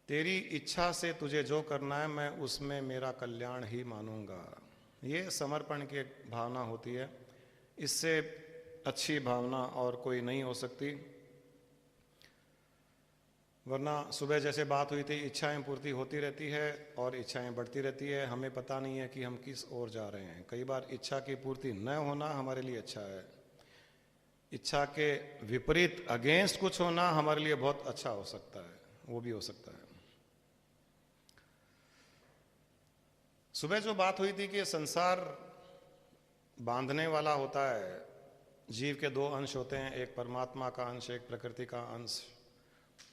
तेरी इच्छा से तुझे जो करना है मैं उसमें मेरा कल्याण ही मानूंगा। ये समर्पण की एक भावना होती है, इससे अच्छी भावना और कोई नहीं हो सकती। वरना सुबह जैसे बात हुई थी, इच्छाएं पूर्ति होती रहती है और इच्छाएं बढ़ती रहती है, हमें पता नहीं है कि हम किस ओर जा रहे हैं। कई बार इच्छा की पूर्ति न होना हमारे लिए अच्छा है, इच्छा के विपरीत अगेंस्ट कुछ होना हमारे लिए बहुत अच्छा हो सकता है, वो भी हो सकता है। सुबह जो बात हुई थी कि संसार बांधने वाला होता है, जीव के दो अंश होते हैं, एक परमात्मा का अंश, एक प्रकृति का अंश।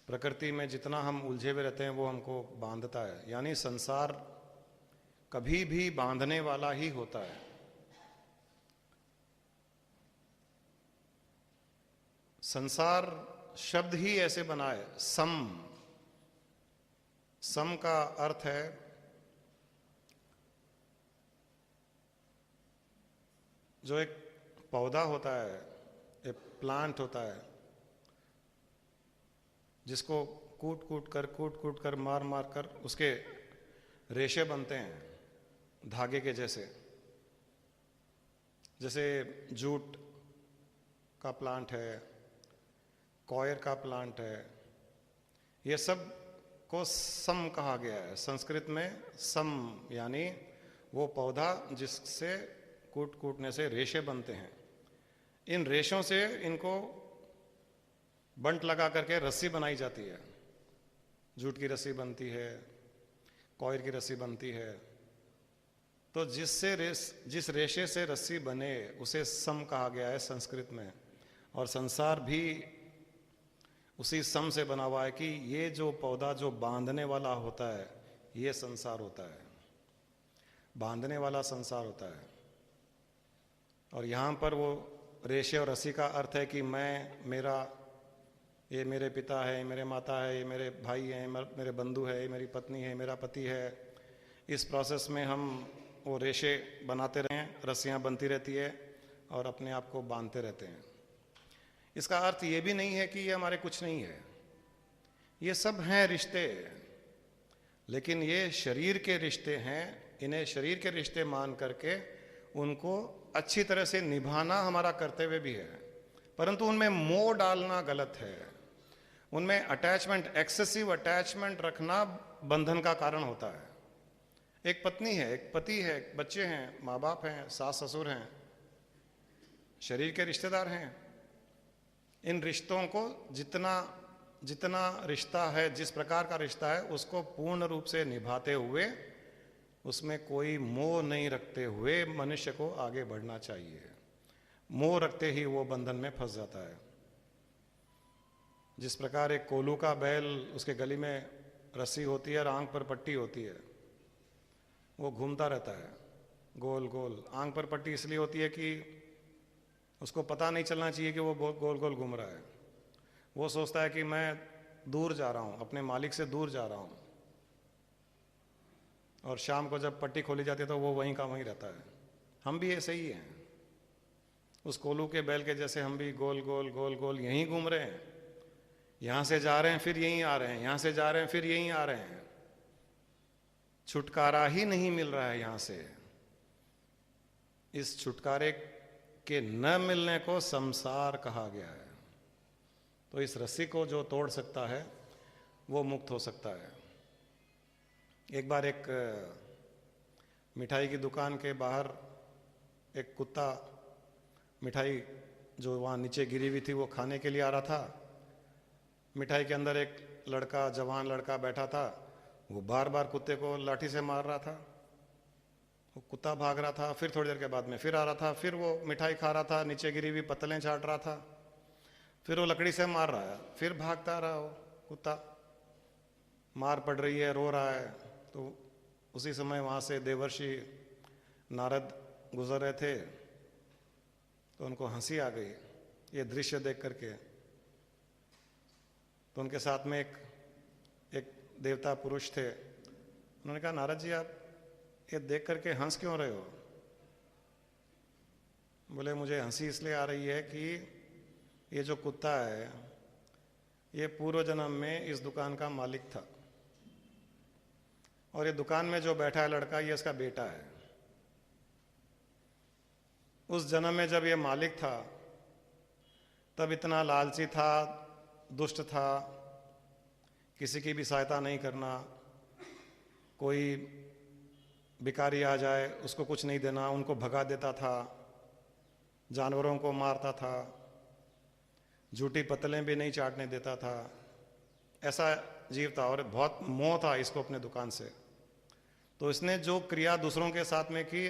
प्रकृति में जितना हम उलझे हुए रहते हैं वो हमको बांधता है, यानी संसार कभी भी बांधने वाला ही होता है। संसार शब्द ही ऐसे बना है, सम। सम का अर्थ है जो एक पौधा होता है, एक प्लांट होता है, जिसको कूट कूट कर मार मार कर उसके रेशे बनते हैं धागे के जैसे। जैसे जूट का प्लांट है, कॉयर का प्लांट है, ये सब को सम कहा गया है। संस्कृत में सम यानी वो पौधा जिससे कूटने से रेशे बनते हैं। इन रेशों से इनको बंट लगा करके रस्सी बनाई जाती है। जूट की रस्सी बनती है, कॉयर की रस्सी बनती है। तो जिस रेशे से रस्सी बने उसे सम कहा गया है संस्कृत में। और संसार भी उसी सम से बना हुआ है कि ये जो पौधा जो बांधने वाला होता है, ये संसार होता है, बांधने वाला संसार होता है। और यहाँ पर वो रेशे और रस्सी का अर्थ है कि मैं, मेरा, ये मेरे पिता है, मेरे माता है, ये मेरे भाई हैं, मेरे बंधु है, ये मेरी पत्नी है, मेरा पति है। इस प्रोसेस में हम वो रेशे बनाते रहे हैं, रस्सियाँ बनती रहती है और अपने आप को बांधते रहते हैं। इसका अर्थ ये भी नहीं है कि ये हमारे कुछ नहीं है, ये सब हैं रिश्ते, लेकिन ये शरीर के रिश्ते हैं। इन्हें शरीर के रिश्ते मान करके उनको अच्छी तरह से निभाना हमारा कर्तव्य भी है, परंतु उनमें मोह डालना गलत है। उनमें अटैचमेंट, एक्सेसिव अटैचमेंट रखना बंधन का कारण होता है। एक पत्नी है, एक पति है, बच्चे हैं, माँ बाप हैं, सास ससुर हैं, शरीर के रिश्तेदार हैं। इन रिश्तों को जितना रिश्ता है, जिस प्रकार का रिश्ता है, उसको पूर्ण रूप से निभाते हुए, उसमें कोई मोह नहीं रखते हुए मनुष्य को आगे बढ़ना चाहिए। मोह रखते ही वो बंधन में फंस जाता है। जिस प्रकार एक कोल्हू का बैल, उसके गली में रस्सी होती है और आंख पर पट्टी होती है, वो घूमता रहता है गोल गोल। आंख पर पट्टी इसलिए होती है कि उसको पता नहीं चलना चाहिए कि वो गोल गोल घूम रहा है। वो सोचता है कि मैं दूर जा रहा हूँ, अपने मालिक से दूर जा रहा हूँ। और शाम को जब पट्टी खोली जाती है तो वो वहीं का वहीं रहता है। हम भी ऐसे ही हैं, उस कोल्हू के बैल के जैसे हम भी गोल गोल यहीं घूम रहे हैं। यहाँ से जा रहे हैं फिर यहीं आ रहे हैं, यहाँ से जा रहे हैं फिर यहीं आ रहे हैं। छुटकारा ही नहीं मिल रहा है यहाँ से। इस छुटकारे के न मिलने को संसार कहा गया है। तो इस रस्सी को जो तोड़ सकता है वो मुक्त हो सकता है। एक बार एक मिठाई की दुकान के बाहर एक कुत्ता मिठाई जो वहाँ नीचे गिरी हुई थी वो खाने के लिए आ रहा था। मिठाई के अंदर एक लड़का, जवान लड़का बैठा था, वो बार बार कुत्ते को लाठी से मार रहा था। वो कुत्ता भाग रहा था, फिर थोड़ी देर के बाद में फिर आ रहा था, फिर वो मिठाई खा रहा था, नीचे गिरी हुई पत्तलें चाट रहा था, फिर वो लकड़ी से मार रहा है, फिर भागता रहा वो कुत्ता। मार पड़ रही है, रो रहा है। तो उसी समय वहाँ से देवर्षि नारद गुजर रहे थे, तो उनको हंसी आ गई ये दृश्य देख करके। तो उनके साथ में एक देवता पुरुष थे। उन्होंने कहा, नारद जी आप ये देख करके हंस क्यों रहे हो? बोले, मुझे हंसी इसलिए आ रही है कि ये जो कुत्ता है ये पूर्व जन्म में इस दुकान का मालिक था। और ये दुकान में जो बैठा है लड़का, ये इसका बेटा है। उस जन्म में जब ये मालिक था तब इतना लालची था, दुष्ट था, किसी की भी सहायता नहीं करना, कोई भिखारी आ जाए उसको कुछ नहीं देना, उनको भगा देता था, जानवरों को मारता था, झूठी पतलें भी नहीं चाटने देता था। ऐसा जीव था और बहुत मोह था इसको अपने दुकान से। तो इसने जो क्रिया दूसरों के साथ में की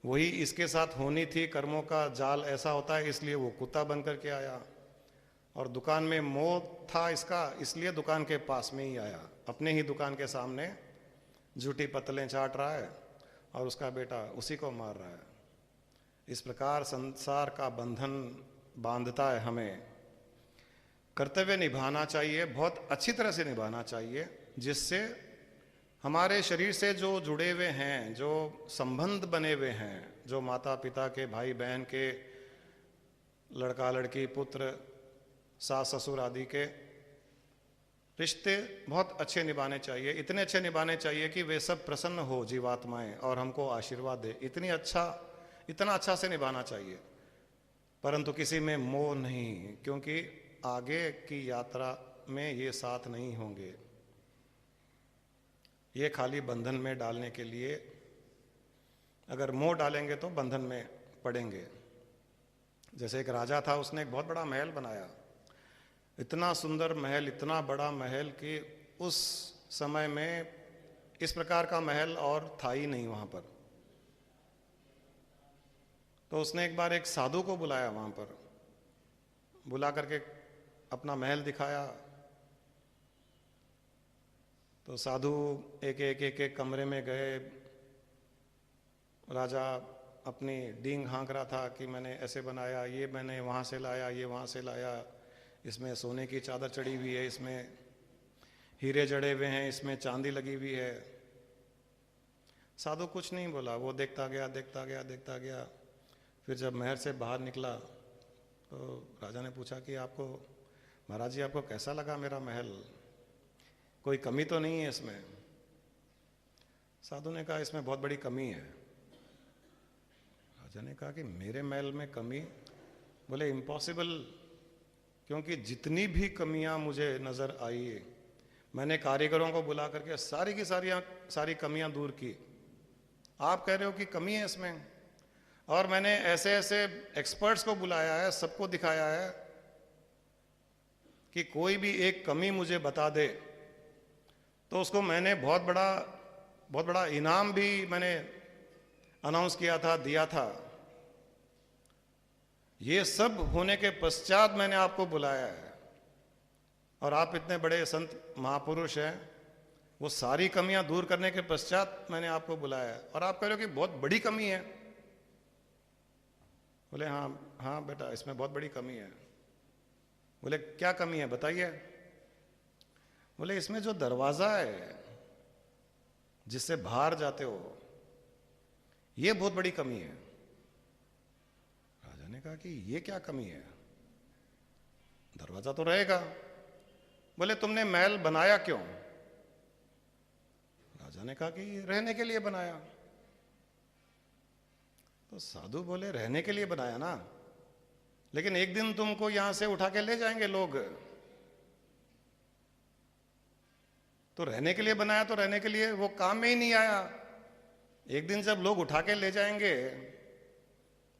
वही इसके साथ होनी थी। कर्मों का जाल ऐसा होता है, इसलिए वो कुत्ता बन करके आया। और दुकान में मोह था इसका, इसलिए दुकान के पास में ही आया, अपने ही दुकान के सामने झूठी पतलें चाट रहा है और उसका बेटा उसी को मार रहा है। इस प्रकार संसार का बंधन बांधता है हमें। कर्तव्य निभाना चाहिए, बहुत अच्छी तरह से निभाना चाहिए, जिससे हमारे शरीर से जो जुड़े हुए हैं, जो संबंध बने हुए हैं, जो माता पिता के, भाई बहन के, लड़का लड़की, पुत्र, सास ससुर आदि के रिश्ते बहुत अच्छे निभाने चाहिए। इतने अच्छे निभाने चाहिए कि वे सब प्रसन्न हो, जीवात्माएं, और हमको आशीर्वाद दे। इतना अच्छा से निभाना चाहिए, परंतु किसी में मोह नहीं, क्योंकि आगे की यात्रा में ये साथ नहीं होंगे। ये खाली बंधन में डालने के लिए, अगर मोह डालेंगे तो बंधन में पड़ेंगे। जैसे एक राजा था, उसने एक बहुत बड़ा महल बनाया, इतना सुंदर महल, इतना बड़ा महल कि उस समय में इस प्रकार का महल और था ही नहीं वहां पर। तो उसने एक बार एक साधु को बुलाया, वहां पर बुला करके अपना महल दिखाया। तो साधु एक कमरे में गए। राजा अपनी डींग हाँक रहा था कि मैंने ऐसे बनाया, ये मैंने वहाँ से लाया, ये वहाँ से लाया, इसमें सोने की चादर चढ़ी हुई है, इसमें हीरे जड़े हुए हैं, इसमें चांदी लगी हुई है। साधु कुछ नहीं बोला, वो देखता गया देखता गया देखता गया। फिर जब महल से बाहर निकला तो राजा ने पूछा कि आपको, महाराज जी, आपको कैसा लगा मेरा महल? कोई कमी तो नहीं है इसमें? साधु ने कहा, इसमें बहुत बड़ी कमी है। राजा ने कहा कि मेरे महल में कमी? बोले इम्पॉसिबल, क्योंकि जितनी भी कमियां मुझे नजर आई, मैंने कारीगरों को बुला करके सारी की सारी कमियां दूर की। आप कह रहे हो कि कमी है इसमें? और मैंने ऐसे ऐसे एक्सपर्ट्स को बुलाया है, सबको दिखाया है कि कोई भी एक कमी मुझे बता दे तो उसको मैंने बहुत बड़ा इनाम भी मैंने अनाउंस किया था, दिया था। ये सब होने के पश्चात मैंने आपको बुलाया है, और आप इतने बड़े संत महापुरुष हैं, वो सारी कमियां दूर करने के पश्चात मैंने आपको बुलाया है, और आप कह रहे हो कि बहुत बड़ी कमी है। बोले हाँ बेटा, इसमें बहुत बड़ी कमी है। बोले क्या कमी है, बताइए। बोले इसमें जो दरवाजा है जिससे बाहर जाते हो, ये बहुत बड़ी कमी है। राजा ने कहा कि ये क्या कमी है, दरवाजा तो रहेगा। बोले तुमने महल बनाया क्यों? राजा ने कहा कि रहने के लिए बनाया। तो साधु बोले रहने के लिए बनाया ना, लेकिन एक दिन तुमको यहां से उठा के ले जाएंगे लोग। तो रहने के लिए बनाया तो रहने के लिए वो काम में ही नहीं आया। एक दिन जब लोग उठा के ले जाएंगे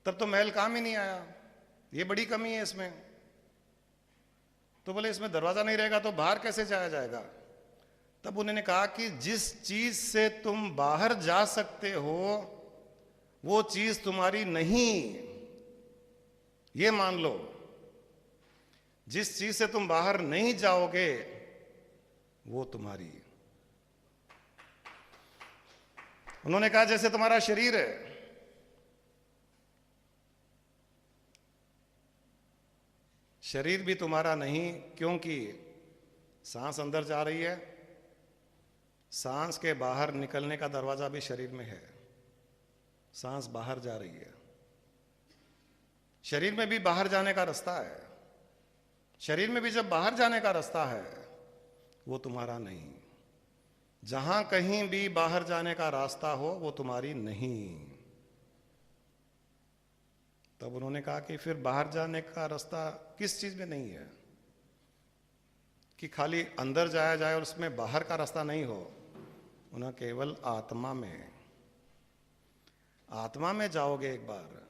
तब तो महल काम ही नहीं आया। ये बड़ी कमी है इसमें। तो बोले इसमें दरवाजा नहीं रहेगा तो बाहर कैसे जाया जाएगा? तब उन्होंने कहा कि जिस चीज से तुम बाहर जा सकते हो वो चीज तुम्हारी नहीं, ये मान लो। जिस चीज से तुम बाहर नहीं जाओगे वो तुम्हारी। उन्होंने कहा जैसे तुम्हारा शरीर है, शरीर भी तुम्हारा नहीं, क्योंकि सांस अंदर जा रही है, सांस के बाहर निकलने का दरवाजा भी शरीर में है। सांस बाहर जा रही है, शरीर में भी बाहर जाने का रास्ता है। शरीर में भी जब बाहर जाने का रास्ता है वो तुम्हारा नहीं। जहां कहीं भी बाहर जाने का रास्ता हो वो तुम्हारी नहीं। तब उन्होंने कहा कि फिर बाहर जाने का रास्ता किस चीज में नहीं है कि खाली अंदर जाया जाए और उसमें बाहर का रास्ता नहीं हो। उन्हें केवल आत्मा में जाओगे एक बार,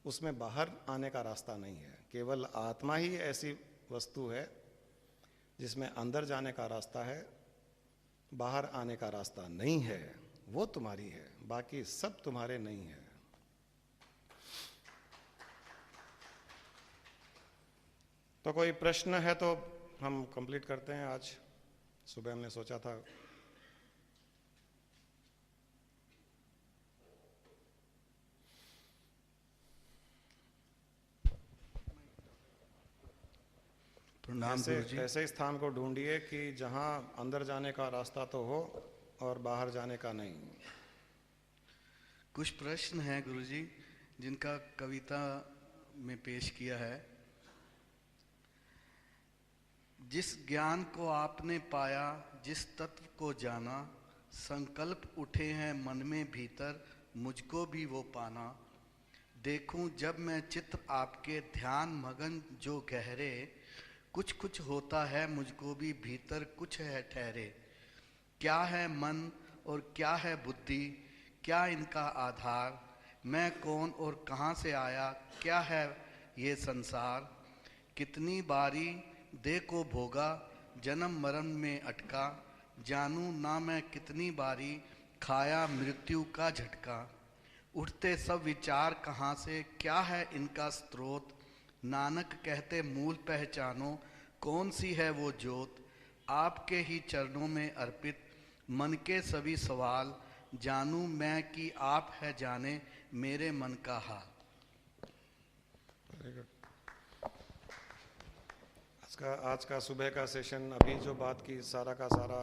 उसमें बाहर आने का रास्ता नहीं है। केवल आत्मा ही ऐसी वस्तु है जिसमें अंदर जाने का रास्ता है, बाहर आने का रास्ता नहीं है। वो तुम्हारी है, बाकी सब तुम्हारे नहीं है। तो कोई प्रश्न है तो हम कंप्लीट करते हैं। आज सुबह हमने सोचा था ऐसे स्थान को ढूंढिए कि जहां अंदर जाने का रास्ता तो हो और बाहर जाने का नहीं। कुछ प्रश्न हैं गुरुजी जिनका कविता में पेश किया है। जिस ज्ञान को आपने पाया, जिस तत्व को जाना, संकल्प उठे हैं मन में भीतर, मुझको भी वो पाना। देखूं जब मैं चित्र आपके ध्यान मगन जो गहरे, कुछ कुछ होता है मुझको भी भीतर कुछ है ठहरे। क्या है मन और क्या है बुद्धि, क्या इनका आधार, मैं कौन और कहाँ से आया, क्या है ये संसार। कितनी बारी दे को भोगा, जन्म मरण में अटका, जानूं ना मैं कितनी बारी खाया मृत्यु का झटका। उठते सब विचार कहाँ से, क्या है इनका स्रोत, नानक कहते मूल पहचानो, कौन सी है वो ज्योत। आपके ही चरणों में अर्पित मन के सभी सवाल, जानूं मैं कि आप है जाने मेरे मन का हाल। आज का सुबह का सेशन, अभी जो बात की सारा का सारा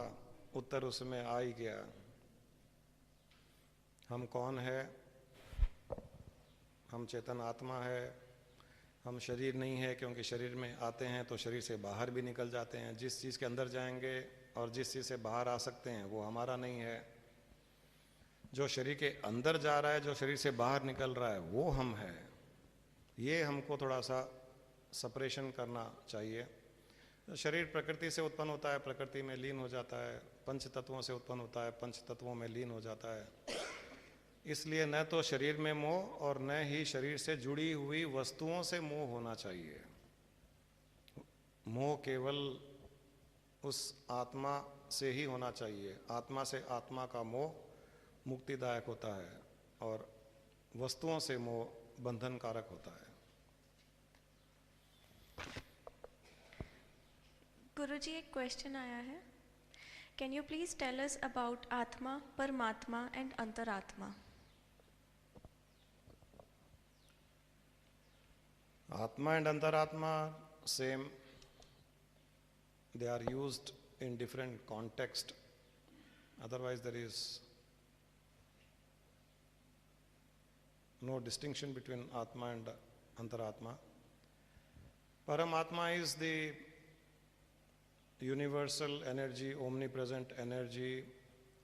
उत्तर उसमें आ ही गया। हम कौन है? हम चेतन आत्मा है। हम शरीर नहीं है, क्योंकि शरीर में आते हैं तो शरीर से बाहर भी निकल जाते हैं। जिस चीज़ के अंदर जाएंगे और जिस चीज़ से बाहर आ सकते हैं वो हमारा नहीं है। जो शरीर के अंदर जा रहा है, जो शरीर से बाहर निकल रहा है, वो हम है। ये हमको थोड़ा सा सेपरेशन करना चाहिए। शरीर प्रकृति से उत्पन्न होता है, प्रकृति में लीन हो जाता है। पंच तत्वों से उत्पन्न होता है, पंच तत्वों में लीन हो जाता है। इसलिए न तो शरीर में मोह और न ही शरीर से जुड़ी हुई वस्तुओं से मोह होना चाहिए। मोह केवल उस आत्मा से ही होना चाहिए। आत्मा से आत्मा का मोह मुक्तिदायक होता है और वस्तुओं से मोह बंधनकारक होता है। गुरुजी, एक क्वेश्चन आया है। Can you please tell us about atma, paramatma and अंतरात्मा? Atma and Antaratma, same. They are used in different context. Otherwise, there is no distinction between Atma and Antaratma. Paramatma is the universal energy, omnipresent energy.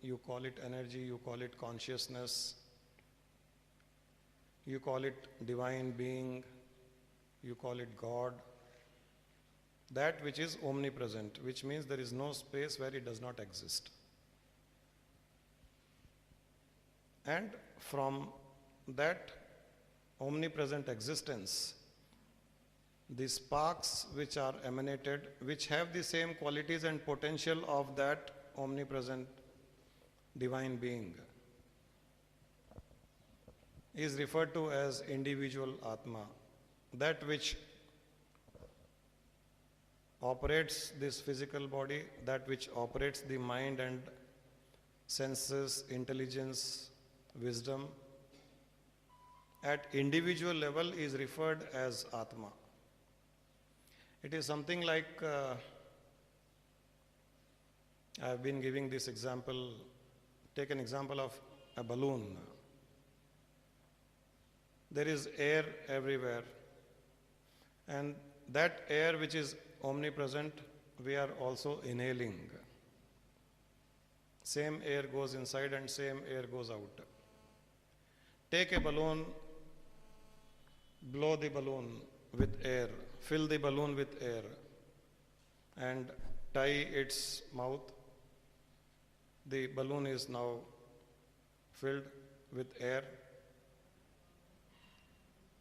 You call it energy, you call it consciousness, you call it divine being, you call it God. That which is omnipresent, which means there is no space where it does not exist. And from that omnipresent existence, the sparks which are emanated, which have the same qualities and potential of that omnipresent divine being, is referred to as individual Atma. That which operates this physical body, that which operates the mind and senses, intelligence, wisdom, at individual level is referred as Atma. It is something like, I have been giving this example, take an example of a balloon. There is air everywhere, and that air which is omnipresent, we are also inhaling. Same air goes inside and same air goes out. Take a balloon, blow the balloon with air, fill the balloon with air, and tie its mouth. The balloon is now filled with air.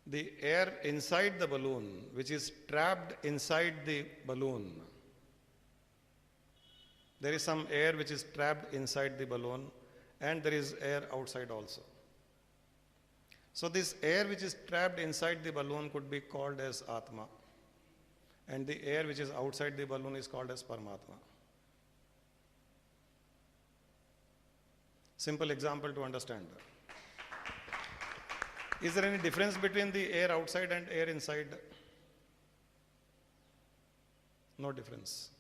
The air inside the balloon, which is trapped inside the balloon, there is some air which is trapped inside the balloon, and there is air outside also. So this air which is trapped inside the balloon could be called as Atma, and the air which is outside the balloon is called as Paramatma. Simple example to understand. Is there any difference between the air outside and air inside? No difference.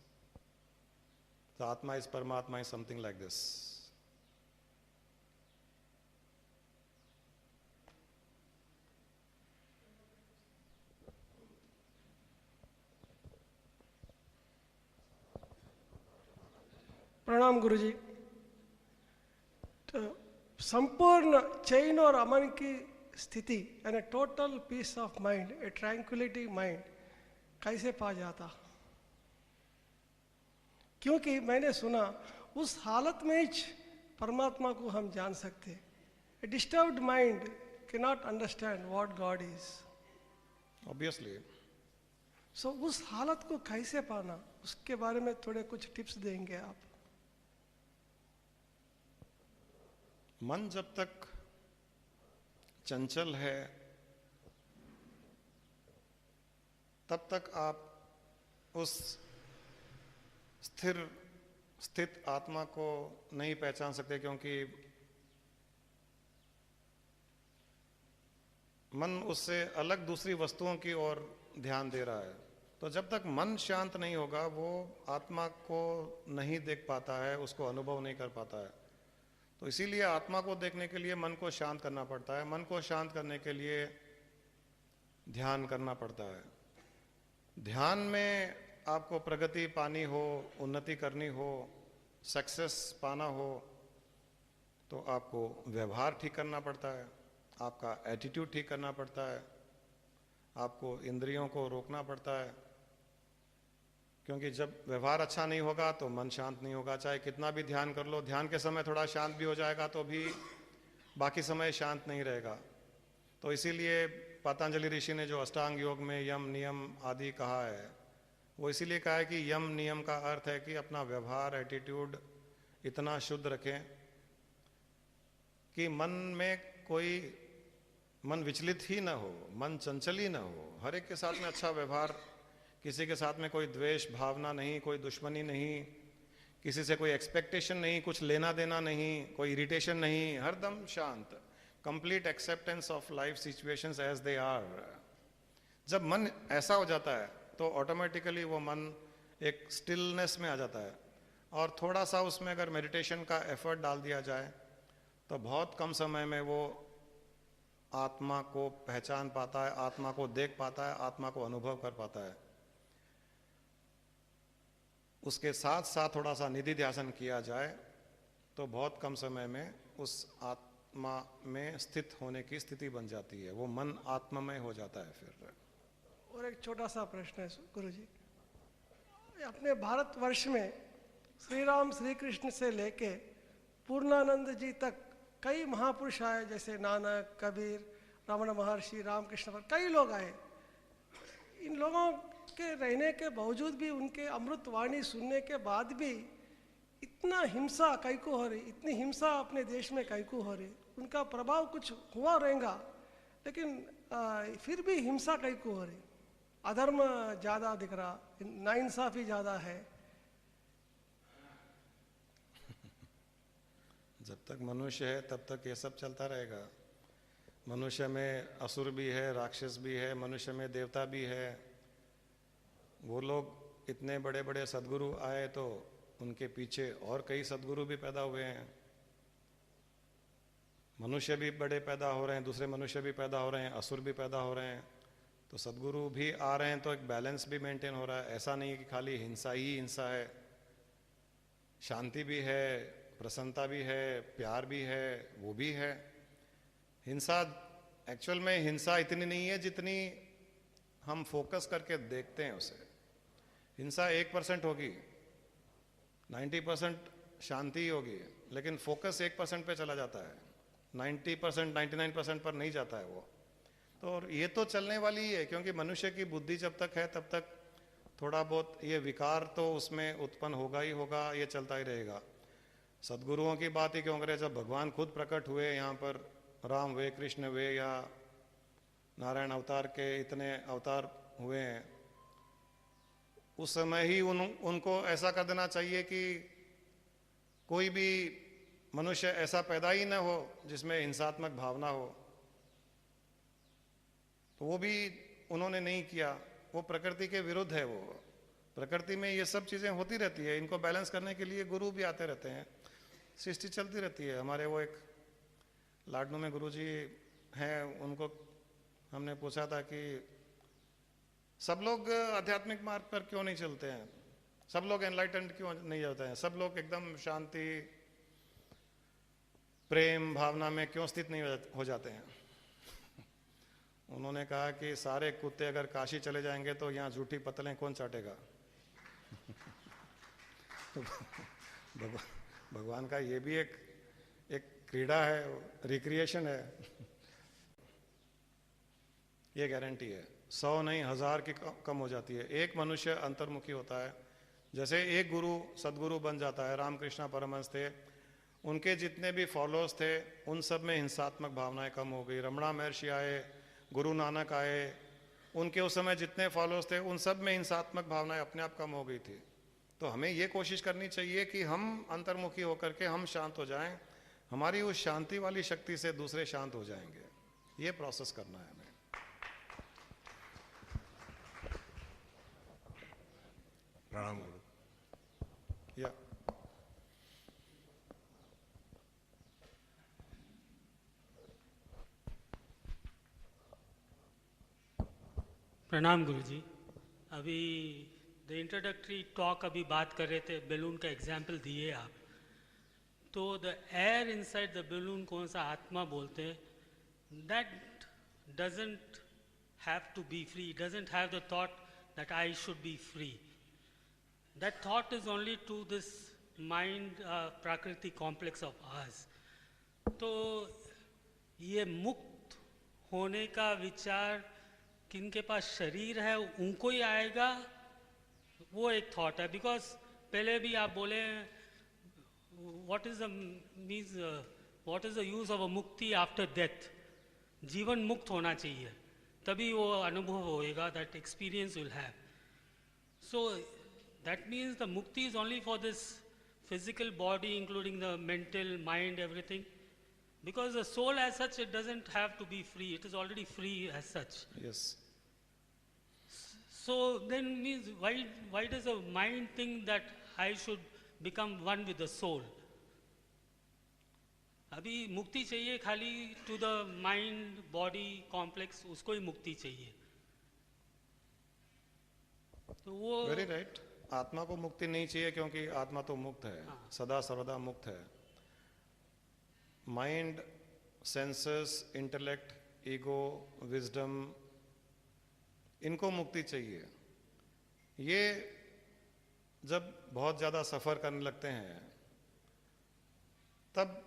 The Atma is Paramatma is something like this. प्रणाम गुरुजी। तो संपूर्ण चैन और अमन की स्थिति यानी total peace of mind, a tranquillity mind कैसे पा जाता? क्योंकि मैंने सुना उस हालत में ही परमात्मा को हम जान सकते। A disturbed mind can not understand what God is. Obviously. So उस हालत को कैसे पाना, उसके बारे में थोड़े कुछ टिप्स देंगे आप? मन जब तक चंचल है तब तक आप उस स्थित आत्मा को नहीं पहचान सकते, क्योंकि मन उससे अलग दूसरी वस्तुओं की ओर ध्यान दे रहा है। तो जब तक मन शांत नहीं होगा वो आत्मा को नहीं देख पाता है, उसको अनुभव नहीं कर पाता है। तो इसीलिए आत्मा को देखने के लिए मन को शांत करना पड़ता है। मन को शांत करने के लिए ध्यान करना पड़ता है। ध्यान में आपको प्रगति पानी हो, उन्नति करनी हो, सक्सेस पाना हो, तो आपको व्यवहार ठीक करना पड़ता है, आपका एटीट्यूड ठीक करना पड़ता है, आपको इंद्रियों को रोकना पड़ता है। क्योंकि जब व्यवहार अच्छा नहीं होगा तो मन शांत नहीं होगा। चाहे कितना भी ध्यान कर लो, ध्यान के समय थोड़ा शांत भी हो जाएगा तो भी बाकी समय शांत नहीं रहेगा। तो इसीलिए पतंजलि ऋषि ने जो अष्टांग योग में यम नियम आदि कहा है, वो इसीलिए कहा है कि यम नियम का अर्थ है कि अपना व्यवहार, एटीट्यूड इतना शुद्ध रखें कि मन में कोई मन विचलित ही ना हो, मन चंचल ही ना हो। हर एक के साथ में अच्छा व्यवहार, किसी के साथ में कोई द्वेष भावना नहीं, कोई दुश्मनी नहीं, किसी से कोई एक्सपेक्टेशन नहीं, कुछ लेना देना नहीं, कोई इरिटेशन नहीं, हरदम शांत, complete acceptance of life situations as they are. जब मन ऐसा हो जाता है तो ऑटोमेटिकली वो मन एक स्टिलनेस में आ जाता है, और थोड़ा सा उसमें अगर मेडिटेशन का एफर्ट डाल दिया जाए तो बहुत कम समय में वो आत्मा को पहचान पाता है, आत्मा को देख पाता है, आत्मा को अनुभव कर पाता है। उसके साथ साथ थोड़ा सा निधि ध्यान किया जाए तो बहुत कम समय में उस आत्मा में स्थित होने की स्थिति बन जाती है, वो मन आत्ममय हो जाता है फिर। और एक छोटा सा प्रश्न है गुरुजी, अपने भारतवर्ष में श्री राम श्री कृष्ण से लेके पूर्णानंद जी तक कई महापुरुष आए, जैसे नानक, कबीर, रमण महर्षि, रामकृष्ण पर कई लोग आए। इन लोगों के रहने के बावजूद भी, उनके अमृत वाणी सुनने के बाद भी इतना हिंसा कैको हो रही, इतनी हिंसा अपने देश में कैको हो रही। उनका प्रभाव कुछ हुआ रहेगा, लेकिन फिर भी हिंसा कैको हो रही, अधर्म ज़्यादा दिख रहा, नाइंसाफ़ी ज़्यादा है। जब तक मनुष्य है तब तक ये सब चलता रहेगा। मनुष्य में असुर भी है, राक्षस भी है, मनुष्य में देवता भी है। वो लोग इतने बड़े बड़े सद्गुरु आए तो उनके पीछे और कई सद्गुरु भी पैदा हुए हैं। मनुष्य भी बड़े पैदा हो रहे हैं, दूसरे मनुष्य भी पैदा हो रहे हैं, असुर भी पैदा हो रहे हैं, तो सद्गुरु भी आ रहे हैं, तो एक बैलेंस भी मेंटेन हो रहा है। ऐसा नहीं कि खाली हिंसा ही हिंसा है, शांति भी है, प्रसन्नता भी है, प्यार भी है, वो भी है। हिंसा, एक्चुअल में हिंसा इतनी नहीं है जितनी हम फोकस करके देखते हैं उसे। हिंसा 1% होगी, 90% शांति होगी, लेकिन फोकस 1% पे चला जाता है, 90% 99% पर नहीं जाता है वो। तो और ये तो चलने वाली ही है, क्योंकि मनुष्य की बुद्धि जब तक है तब तक थोड़ा बहुत ये विकार तो उसमें उत्पन्न होगा ही होगा, ये चलता ही रहेगा। सदगुरुओं की बात ही क्यों करें, जब भगवान खुद प्रकट हुए यहाँ पर, राम वे, कृष्ण वे, या नारायण अवतार के इतने अवतार हुए हैं, उस समय ही उनको ऐसा कर देना चाहिए कि कोई भी मनुष्य ऐसा पैदा ही न हो जिसमें हिंसात्मक भावना हो। तो वो भी उन्होंने नहीं किया, वो प्रकृति के विरुद्ध है। वो प्रकृति में ये सब चीज़ें होती रहती है, इनको बैलेंस करने के लिए गुरु भी आते रहते हैं, सृष्टि चलती रहती है। हमारे वो एक लाडनू में गुरुजी हैं, उनको हमने पूछा था कि सब लोग आध्यात्मिक मार्ग पर क्यों नहीं चलते हैं, सब लोग एनलाइटेंड क्यों नहीं होते हैं, सब लोग एकदम शांति प्रेम भावना में क्यों स्थित नहीं हो जाते हैं। उन्होंने कहा कि सारे कुत्ते अगर काशी चले जाएंगे तो यहाँ झूठी पतलें कौन चाटेगा। तो भगवान का ये भी एक क्रीड़ा है, रिक्रिएशन है। ये गारंटी है, 100 नहीं 1000 की कम हो जाती है। एक मनुष्य अंतर्मुखी होता है, जैसे एक गुरु सदगुरु बन जाता है। रामकृष्ण परमहंस थे, उनके जितने भी फॉलोअर्स थे उन सब में हिंसात्मक भावनाएं कम हो गई। रमणा महर्षि आए, गुरु नानक आए, उनके उस समय जितने फॉलोअर्स थे उन सब में हिंसात्मक भावनाएं अपने आप कम हो गई थी। तो हमें ये कोशिश करनी चाहिए कि हम अंतर्मुखी होकर के हम शांत हो जाएं, हमारी उस शांति वाली शक्ति से दूसरे शांत हो जाएंगे। ये प्रोसेस करना है हमें। प्रणाम गुरु। या प्रणाम गुरुजी। अभी द इंट्रोडक्टरी टॉक अभी बात कर रहे थे, बैलून का एग्जाम्पल दिए आप, तो the air inside the balloon कौन सा आत्मा बोलते हैं, that doesn't have to be free, doesn't have the thought that I should be free. That thought is only to this mind prakriti complex of us. तो ये मुक्त होने का विचार किनके पास शरीर है उनको ही आएगा, वो एक थॉट है। बिकॉज पहले भी आप बोले what is the means, what is the use of a मुक्ति आफ्टर डेथ। जीवन मुक्त होना चाहिए, तभी वो अनुभव होएगा, that experience will have. So that means the mukti is only for this physical body including the mental mind everything, because the soul as such, it doesn't have to be free, it is already free as such. Yes. So then means why does the mind think that I should become one with the soul? अभी मुक्ति चाहिए खाली to the mind body complex, उसको ही मुक्ति चाहिए। तो वो वेरी राइट, आत्मा को मुक्ति नहीं चाहिए क्योंकि आत्मा तो मुक्त है, सदा सर्वदा मुक्त है। Mind, senses, intellect, ego, wisdom, इनको मुक्ति चाहिए। ये जब बहुत ज़्यादा सफ़र करने लगते हैं तब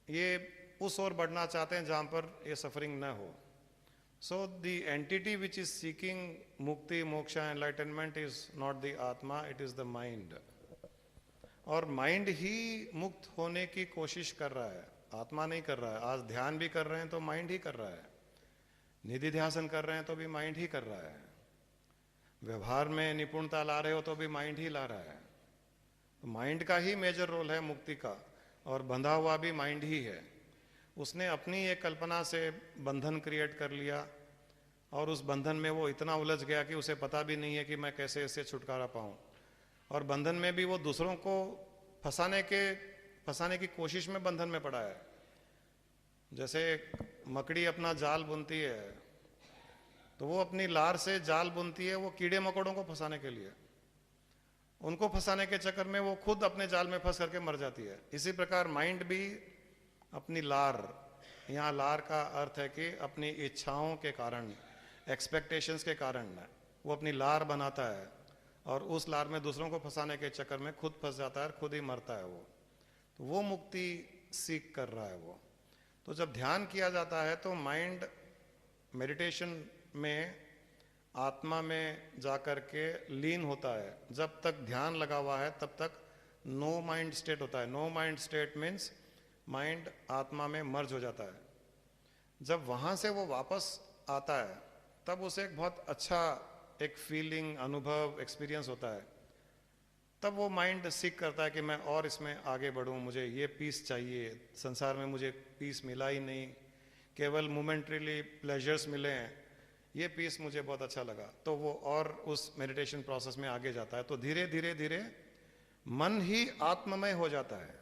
ये उस ओर बढ़ना चाहते हैं जहाँ पर ये सफरिंग न हो। So the entity which is seeking mukti, moksha, enlightenment is not the atma, it is the mind. और माइंड ही मुक्त होने की कोशिश कर रहा है, आत्मा नहीं कर रहा है। आज ध्यान भी कर रहे हैं तो माइंड ही कर रहा है, निधि ध्यासन कर रहे हैं तो भी माइंड ही कर रहा है, व्यवहार में निपुणता ला रहे हो तो भी माइंड ही ला रहा है। तो माइंड का ही मेजर रोल है मुक्ति का, और बंधा हुआ भी माइंड ही है। उसने अपनी एक कल्पना से बंधन क्रिएट कर लिया, और उस बंधन में वो इतना उलझ गया कि उसे पता भी नहीं है कि मैं कैसे इससे छुटकारा पाऊँ। और बंधन में भी वो दूसरों को फंसाने की कोशिश में बंधन में पड़ा है। जैसे मकड़ी अपना जाल बुनती है तो वो अपनी लार से जाल बुनती है, वो कीड़े मकोड़ों को फंसाने के लिए। उनको फंसाने के चक्कर में वो खुद अपने जाल में फंस करके मर जाती है। इसी प्रकार माइंड भी अपनी लार, यहाँ लार का अर्थ है कि अपनी इच्छाओं के कारण, एक्सपेक्टेशंस के कारण वो अपनी लार बनाता है और उस लार में दूसरों को फंसाने के चक्कर में खुद फंस जाता है और खुद ही मरता है वो। तो वो मुक्ति सीख कर रहा है वो। तो जब ध्यान किया जाता है तो माइंड मेडिटेशन में आत्मा में जाकर के लीन होता है। जब तक ध्यान लगा हुआ है तब तक नो माइंड स्टेट होता है। No mind state means mind आत्मा में मर्ज हो जाता है। जब वहाँ से वो वापस आता है तब उसे एक बहुत अच्छा एक फीलिंग, अनुभव, एक्सपीरियंस होता है। तब वो माइंड सीख करता है कि मैं और इसमें आगे बढ़ूं, मुझे ये पीस चाहिए, संसार में मुझे पीस मिला ही नहीं, केवल मोमेंटरीली प्लेजर्स मिले हैं, ये पीस मुझे बहुत अच्छा लगा। तो वो और उस मेडिटेशन प्रोसेस में आगे जाता है। तो धीरे धीरे धीरे मन ही आत्ममय हो जाता है।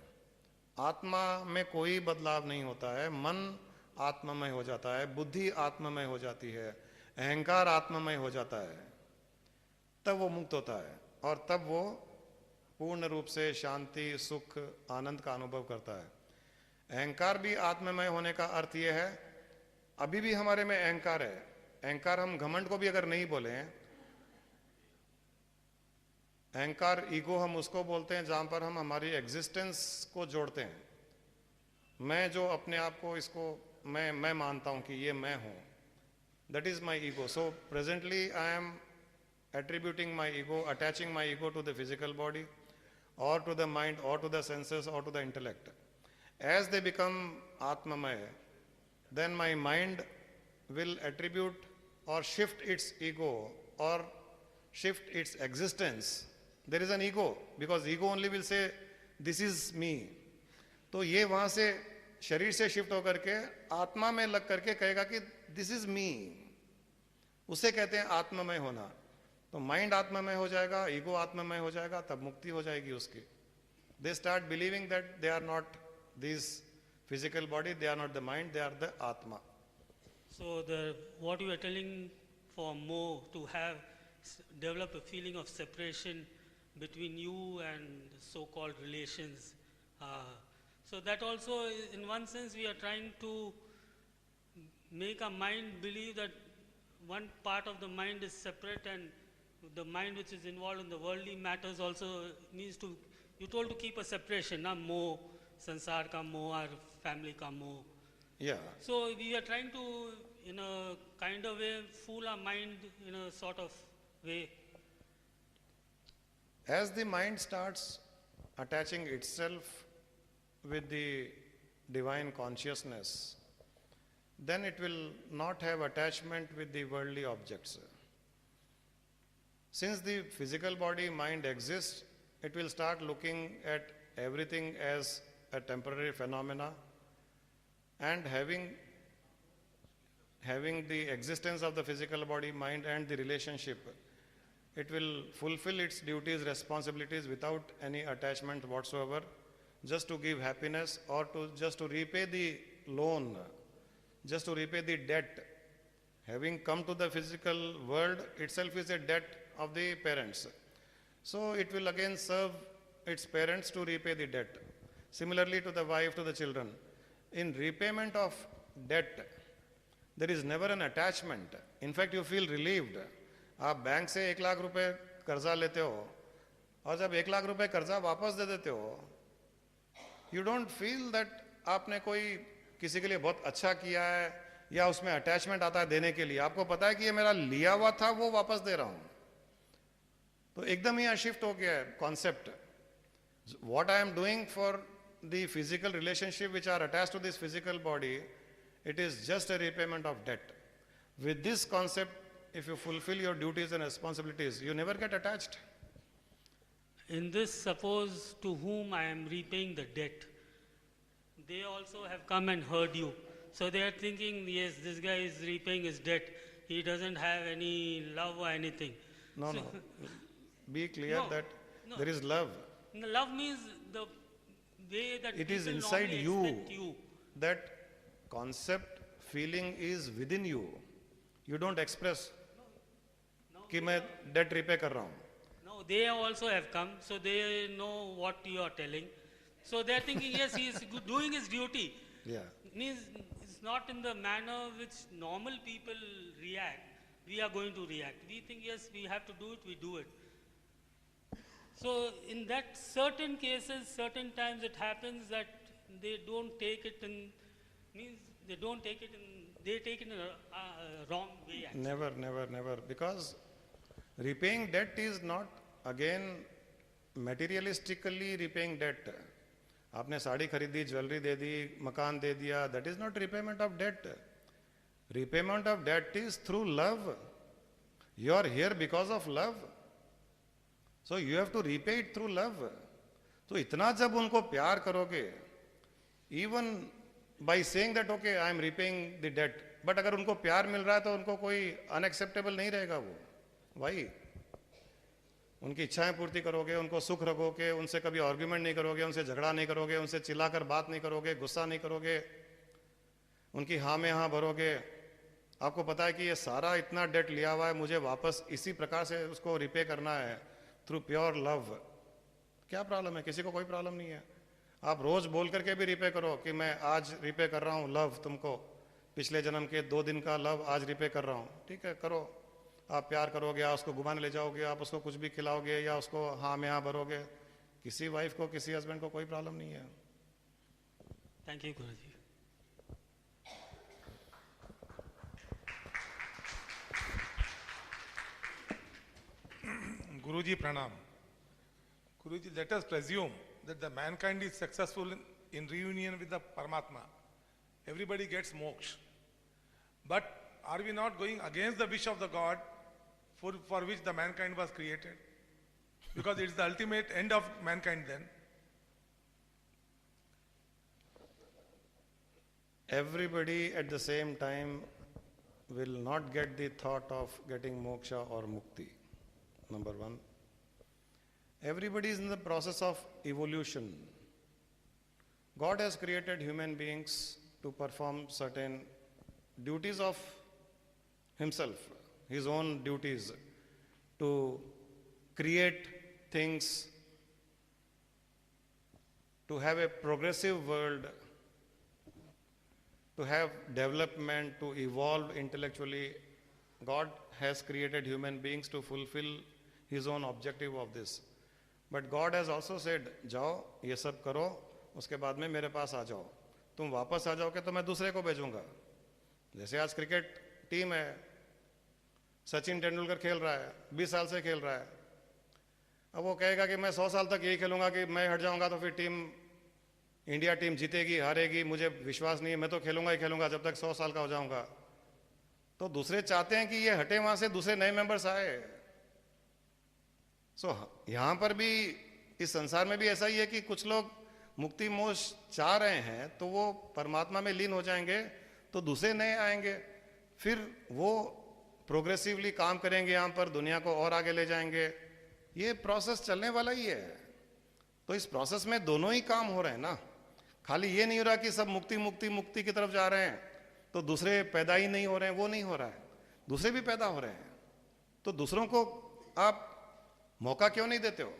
आत्मा में कोई बदलाव नहीं होता है, मन आत्ममय हो जाता है, बुद्धि आत्ममय हो जाती है, अहंकार आत्ममय हो जाता है। तब वो मुक्त होता है और तब वो पूर्ण रूप से शांति, सुख, आनंद का अनुभव करता है। अहंकार भी आत्ममय होने का अर्थ ये है, अभी भी हमारे में अहंकार है। अहंकार हम घमंड को भी अगर नहीं बोले, अहंकार, ईगो हम उसको बोलते हैं जहां पर हम हमारी एग्जिस्टेंस को जोड़ते हैं। मैं जो अपने आप को इसको मैं मानता हूं कि ये मैं हूं, that is my ego. So presently I am attributing my ego, attaching my ego to the physical body or to the mind or to the senses or to the intellect. As they become Atmamaya, then my mind will attribute or shift its ego or shift its existence. There is an ego because ego only will say this is me. तो ये वहां से शरीर से shift होकर के आत्मा में लग करके कहेगा कि दिस इज मी। उसे कहते हैं आत्ममय होना। तो माइंड आत्ममय हो जाएगा, ईगो आत्ममय हो जाएगा, तब मुक्ति हो जाएगी उसकी। They start believing that they are not this physical body, they are not the mind, they are the atma. So what you are telling for more to have develop a feeling of separation between you and so-called relations. So that also, in one sense, we are trying to make our mind believe that one part of the mind is separate and the mind which is involved in the worldly matters also means to, you told to keep a separation, na moh, sansar ka moh or family ka moh. Yeah. So we are trying to, in a kind of way, fool our mind in a sort of way. As the mind starts attaching itself with the divine consciousness, then it will not have attachment with the worldly objects. Since the physical body mind exists, it will start looking at everything as a temporary phenomena, and having the existence of the physical body mind and the relationship, it will fulfill its duties, responsibilities without any attachment whatsoever, just to give happiness or to just to repay the loan, just to repay the debt. Having come to the physical world itself is a debt of the parents. So it will again serve its parents to repay the debt. Similarly to the wife, to the children. In repayment of debt, there is never an attachment. In fact, you feel relieved. आप bank से 1 लाख रुपए कर्जा लेते हो और जब 1 लाख रुपए कर्जा वापस दे देते हो, you don't feel that आपने कोई किसी के लिए बहुत अच्छा किया है या उसमें अटैचमेंट आता है देने के लिए। आपको पता है कि ये मेरा लिया हुआ था, वो वापस दे रहा हूं। तो एकदम यहाँ शिफ्ट हो गया है concept. What I am doing for the physical relationship which are attached to this physical body, it is just a repayment of debt. With this concept, if you fulfill your duties and responsibilities, you never get attached. In this, suppose to whom I am repaying the debt, they also have come and heard you. So they are thinking, yes, this guy is repaying his debt. He doesn't have any love or anything. No, So- no. Be clear No, that no. there is love. The love means the way that It is people inside normally you. expect you. That concept, feeling is within you. You don't express कि मैं debt repay कर रहा हूँ. No, Now they also have come, so they know what you are telling. So they are thinking, yes, he is doing his duty. Yeah. Means it's not in the manner which normal people react. We are going to react. We think, yes, we have to do it, we do it. So in that certain cases, certain times it happens that they don't take it in, means they don't take it in, they take it in a wrong way actually. Never, never, never. Because repaying debt is not, again, materialistically repaying debt. आपने साड़ी खरीदी, jewellery दे दी, मकान दे दिया, that is not repayment of debt. Repayment of debt is through love. You are here because of love. So you have to repay it through love. तो इतना जब उनको प्यार करोगे, even by saying that okay, I am repaying the debt, but अगर उनको प्यार मिल रहा है तो उनको कोई unacceptable नहीं रहेगा वो. Why? उनकी इच्छाएं पूर्ति करोगे, उनको सुख रखोगे, उनसे कभी आर्ग्यूमेंट नहीं करोगे, उनसे झगड़ा नहीं करोगे, उनसे चिल्लाकर बात नहीं करोगे, गुस्सा नहीं करोगे, उनकी हाँ में हाँ भरोगे. आपको पता है कि ये सारा इतना डेट लिया हुआ है, मुझे वापस इसी प्रकार से उसको रिपे करना है थ्रू प्योर लव. क्या प्रॉब्लम है? किसी को कोई प्रॉब्लम नहीं है. आप रोज बोल करके भी रिपे करो कि मैं आज रिपे कर रहा हूँ लव, तुमको पिछले जन्म के 2 दिन का लव आज रिपे कर रहा हूँ. ठीक है, करो. आप प्यार करोगे, या उसको घुमाने ले जाओगे, आप उसको कुछ भी खिलाओगे, या उसको हाँ में हाँ भरोगे. किसी वाइफ को, किसी हस्बैंड को कोई प्रॉब्लम नहीं है. Thank you, Guruji. Guruji Pranam. Guruji, let us presume that the mankind is successful in reunion with the Paramatma. Everybody gets moksha. But are we not going against the wish of the God for which the mankind was created? Because it's the ultimate end of mankind then. Everybody at the same time will not get the thought of getting moksha or mukti. Number one. Everybody is in the process of evolution. God has created human beings to perform certain duties of himself, his own duties, to create things, to have a progressive world, to have development, to evolve intellectually. God has created human beings to fulfill his own objective of this. But God has also said, जाओ ये सब करो, उसके बाद में मेरे पास आ जाओ. तुम वापस आ जाओगे तो मैं दूसरे को भेजूंगा. जैसे आज क्रिकेट टीम है, सचिन तेंदुलकर खेल रहा है, 20 साल से खेल रहा है. अब वो कहेगा कि मैं 100 साल तक यही खेलूंगा, कि मैं हट जाऊंगा तो फिर टीम, इंडिया टीम जीतेगी हारेगी मुझे विश्वास नहीं है, मैं तो खेलूंगा ही खेलूंगा जब तक 100 साल का हो जाऊंगा. तो दूसरे चाहते हैं कि ये हटे वहां से, दूसरे नए मेंबर्स आए. यहां पर भी इस संसार में भी ऐसा ही है कि कुछ लोग मुक्ति मोक्ष चाह रहे हैं तो वो परमात्मा में लीन हो जाएंगे, तो दूसरे नए आएंगे, फिर वो प्रोग्रेसिवली काम करेंगे, यहां पर दुनिया को और आगे ले जाएंगे. ये प्रोसेस चलने वाला ही है. तो इस प्रोसेस में दोनों ही काम हो रहे हैं ना. खाली ये नहीं हो रहा कि सब मुक्ति मुक्ति मुक्ति की तरफ जा रहे हैं तो दूसरे पैदा ही नहीं हो रहे हैं, वो नहीं हो रहा है. दूसरे भी पैदा हो रहे हैं. तो दूसरों को आप मौका क्यों नहीं देते हो?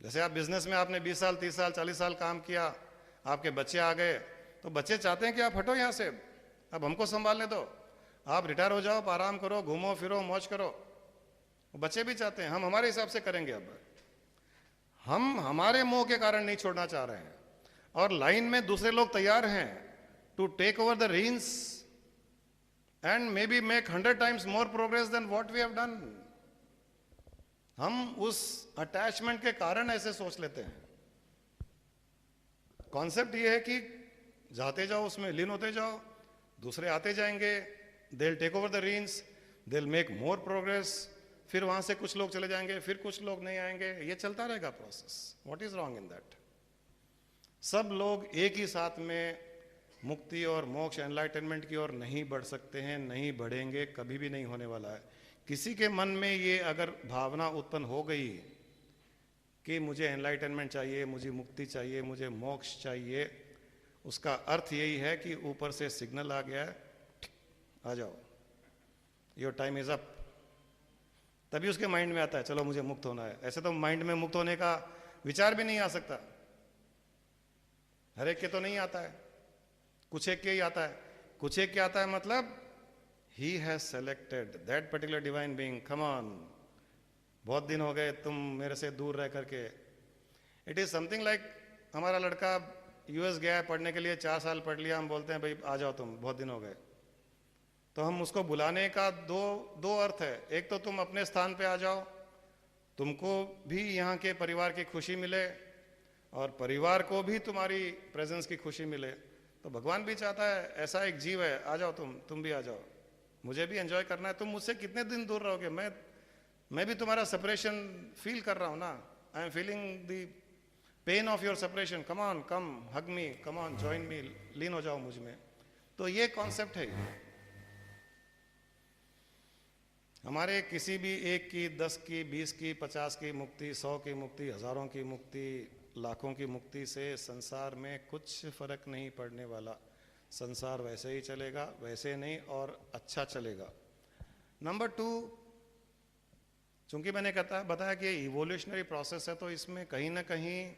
जैसे आप बिजनेस में आपने 20 साल 30 साल 40 साल काम किया, आपके बच्चे आ गए, तो बच्चे चाहते हैं कि आप हटो यहां से, अब हमको संभालने दो, आप रिटायर हो जाओ, आराम करो, घूमो फिरो, मौज करो. बच्चे भी चाहते हैं हम हमारे हिसाब से करेंगे. अब हम हमारे मोह के कारण नहीं छोड़ना चाह रहे हैं, और लाइन में दूसरे लोग तैयार हैं to take over the reins and maybe make 100 times more progress than what we have done. हम उस अटैचमेंट के कारण ऐसे सोच लेते हैं. कॉन्सेप्ट ये है कि जाते जाओ, उसमें लीन होते जाओ, दूसरे आते जाएंगे, they will take over the reins, they will make more progress, फिर वहां से कुछ लोग चले जाएंगे, फिर कुछ लोग नहीं आएंगे. ये चलता रहेगा process. What is wrong in that? सब लोग एक ही साथ में मुक्ति और मोक्ष एनलाइटनमेंट की ओर नहीं बढ़ सकते हैं, नहीं बढ़ेंगे, कभी भी नहीं होने वाला है. किसी के मन में ये अगर भावना उत्पन्न हो गई कि मुझे एनलाइटनमेंट चाहिए, मुझे मुक्ति चाहिए, मुझे मोक्ष चाहिए, उसका अर्थ यही है कि ऊपर से सिग्नल आ गया है, आ जाओ, योर टाइम इज अप. तभी उसके माइंड में आता है चलो मुझे मुक्त होना है। ऐसे तो माइंड में मुक्त होने का विचार भी नहीं आ सकता, हर एक के तो नहीं आता है, कुछ एक के ही आता है। कुछ एक के आता है मतलब he has selected that particular divine being, come on, बहुत दिन हो गए तुम मेरे से दूर रह करके। इट इज समथिंग लाइक हमारा लड़का यूएस गया है पढ़ने के लिए, 4 साल पढ़ लिया, हम बोलते हैं भाई आ जाओ तुम, बहुत दिन हो गए। तो हम उसको बुलाने का दो अर्थ है, एक तो तुम अपने स्थान पे आ जाओ, तुमको भी यहाँ के परिवार की खुशी मिले और परिवार को भी तुम्हारी प्रेजेंस की खुशी मिले। तो भगवान भी चाहता है ऐसा एक जीव है, आ जाओ तुम भी आ जाओ, मुझे भी एंजॉय करना है। तुम मुझसे कितने दिन दूर रहोगे, मैं भी तुम्हारा सेपरेशन फील कर रहा हूं ना, I am feeling the pain of your separation, come on, come hug me, come on join me, लीन हो जाओ मुझ में। तो ये कॉन्सेप्ट है हमारे किसी भी एक की, 10 की, 20 की, 50 की मुक्ति, 100 की मुक्ति, हजारों की मुक्ति, लाखों की मुक्ति से संसार में कुछ फर्क नहीं पड़ने वाला। संसार वैसे ही चलेगा, वैसे नहीं और अच्छा चलेगा। नंबर 2, चूंकि मैंने बताया कि इवोल्यूशनरी प्रोसेस है, तो इसमें कहीं ना कहीं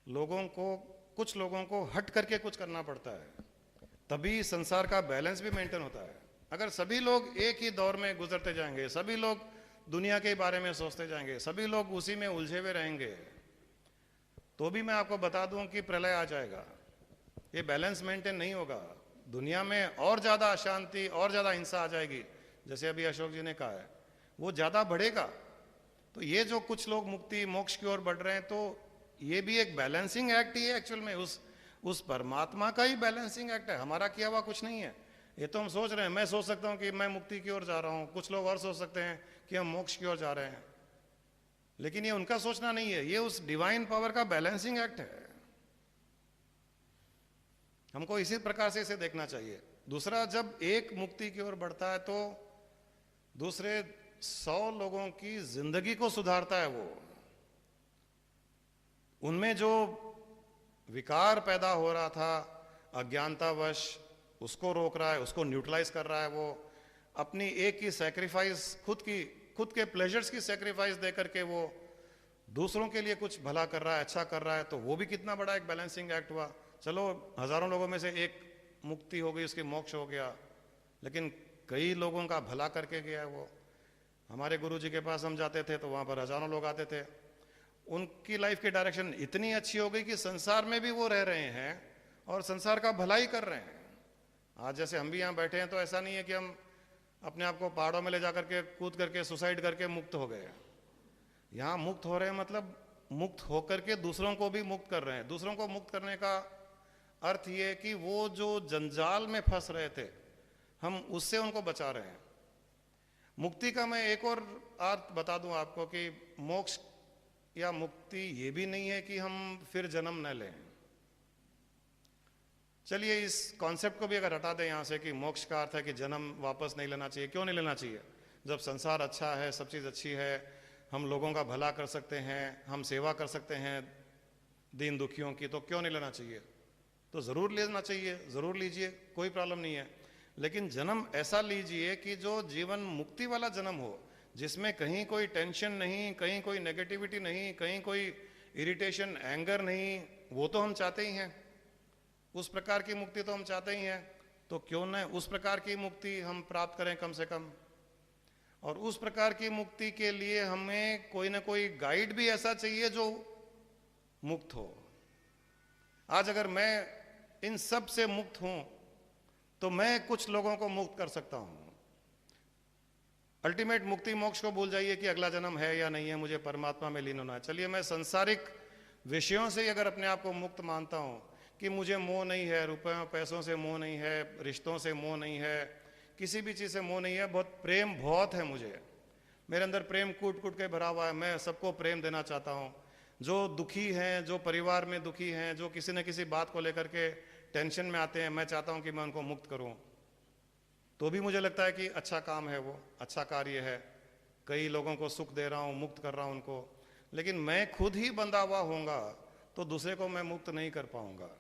कुछ लोगों को हट करके कुछ करना पड़ता है, तभी संसार का बैलेंस भी मेंटेन होता है। अगर सभी लोग एक ही दौर में गुजरते जाएंगे, सभी लोग दुनिया के बारे में सोचते जाएंगे, सभी लोग उसी में उलझे हुए रहेंगे, तो भी मैं आपको बता दूं कि प्रलय आ जाएगा, ये बैलेंस मेंटेन नहीं होगा। दुनिया में और ज्यादा अशांति और ज्यादा हिंसा आ जाएगी, जैसे अभी अशोक जी ने कहा है, वो ज्यादा बढ़ेगा। तो ये जो कुछ लोग मुक्ति मोक्ष की ओर बढ़ रहे हैं, तो ये भी एक बैलेंसिंग एक्ट ही है एक्चुअल में, उस परमात्मा का ही बैलेंसिंग एक्ट है, हमारा किया हुआ कुछ नहीं है। ये तो हम सोच रहे हैं, मैं सोच सकता हूं कि मैं मुक्ति की ओर जा रहा हूं, कुछ लोग और सोच सकते हैं कि हम मोक्ष की ओर जा रहे हैं, लेकिन ये उनका सोचना नहीं है, ये उस डिवाइन पावर का बैलेंसिंग एक्ट है। हमको इसी प्रकार से इसे देखना चाहिए। दूसरा, जब एक मुक्ति की ओर बढ़ता है तो दूसरे 100 लोगों की जिंदगी को सुधारता है, वो उनमें जो विकार पैदा हो रहा था अज्ञानतावश, उसको रोक रहा है, उसको न्यूट्रलाइज कर रहा है। वो अपनी एक की सैक्रिफाइस, खुद के प्लेजर्स की सैक्रिफाइस दे करके वो दूसरों के लिए कुछ भला कर रहा है, अच्छा कर रहा है, तो वो भी कितना बड़ा एक बैलेंसिंग एक्ट हुआ। चलो हजारों लोगों में से एक मुक्ति हो गई, उसकी मोक्ष हो गया, लेकिन कई लोगों का भला करके गया है वो। हमारे गुरुजी के पास हम जाते थे तो वहां पर हजारों लोग आते थे, उनकी लाइफ की डायरेक्शन इतनी अच्छी हो गई कि संसार में भी वो रह रहे हैं और संसार का भलाई कर रहे हैं। आज जैसे हम भी यहाँ बैठे हैं, तो ऐसा नहीं है कि हम अपने आप को पहाड़ों में ले जाकर के कूद करके सुसाइड करके मुक्त हो गए। यहाँ मुक्त हो रहे हैं मतलब मुक्त होकर के दूसरों को भी मुक्त कर रहे हैं। दूसरों को मुक्त करने का अर्थ ये कि वो जो जंजाल में फंस रहे थे, हम उससे उनको बचा रहे हैं। मुक्ति का मैं एक और अर्थ बता दूं आपको कि मोक्ष या मुक्ति ये भी नहीं है कि हम फिर जन्म न लें। चलिए इस कॉन्सेप्ट को भी अगर हटा दें यहाँ से कि मोक्ष का अर्थ है कि जन्म वापस नहीं लेना चाहिए। क्यों नहीं लेना चाहिए? जब संसार अच्छा है, सब चीज़ अच्छी है, हम लोगों का भला कर सकते हैं, हम सेवा कर सकते हैं दीन दुखियों की, तो क्यों नहीं लेना चाहिए? तो ज़रूर लेना चाहिए, ज़रूर लीजिए, कोई प्रॉब्लम नहीं है। लेकिन जन्म ऐसा लीजिए कि जो जीवन मुक्ति वाला जन्म हो, जिसमें कहीं कोई टेंशन नहीं, कहीं कोई नेगेटिविटी नहीं, कहीं कोई इरिटेशन एंगर नहीं। वो तो हम चाहते ही हैं, उस प्रकार की मुक्ति तो हम चाहते ही हैं। तो क्यों न उस प्रकार की मुक्ति हम प्राप्त करें कम से कम। और उस प्रकार की मुक्ति के लिए हमें कोई ना कोई गाइड भी ऐसा चाहिए जो मुक्त हो। आज अगर मैं इन सब से मुक्त हूं तो मैं कुछ लोगों को मुक्त कर सकता हूं। अल्टीमेट मुक्ति मोक्ष को भूल जाइए कि अगला जन्म है या नहीं है, मुझे परमात्मा में लीन होना है। चलिए मैं संसारिक विषयों से अगर अपने आप को मुक्त मानता हूं कि मुझे मोह नहीं है, रुपयों पैसों से मोह नहीं है, रिश्तों से मोह नहीं है, किसी भी चीज़ से मोह नहीं है, बहुत प्रेम बहुत है मुझे, मेरे अंदर प्रेम कूट कूट के भरा हुआ है, मैं सबको प्रेम देना चाहता हूँ। जो दुखी हैं, जो परिवार में दुखी हैं, जो किसी न किसी बात को लेकर के टेंशन में आते हैं, मैं चाहता हूँ कि मैं उनको मुक्त करूँ। तो भी मुझे लगता है कि अच्छा काम है, वो अच्छा कार्य है, कई लोगों को सुख दे रहा हूँ, मुक्त कर रहा हूँ उनको। लेकिन मैं खुद ही बंधा हुआ होऊंगा तो दूसरे को मैं मुक्त नहीं कर पाऊंगा।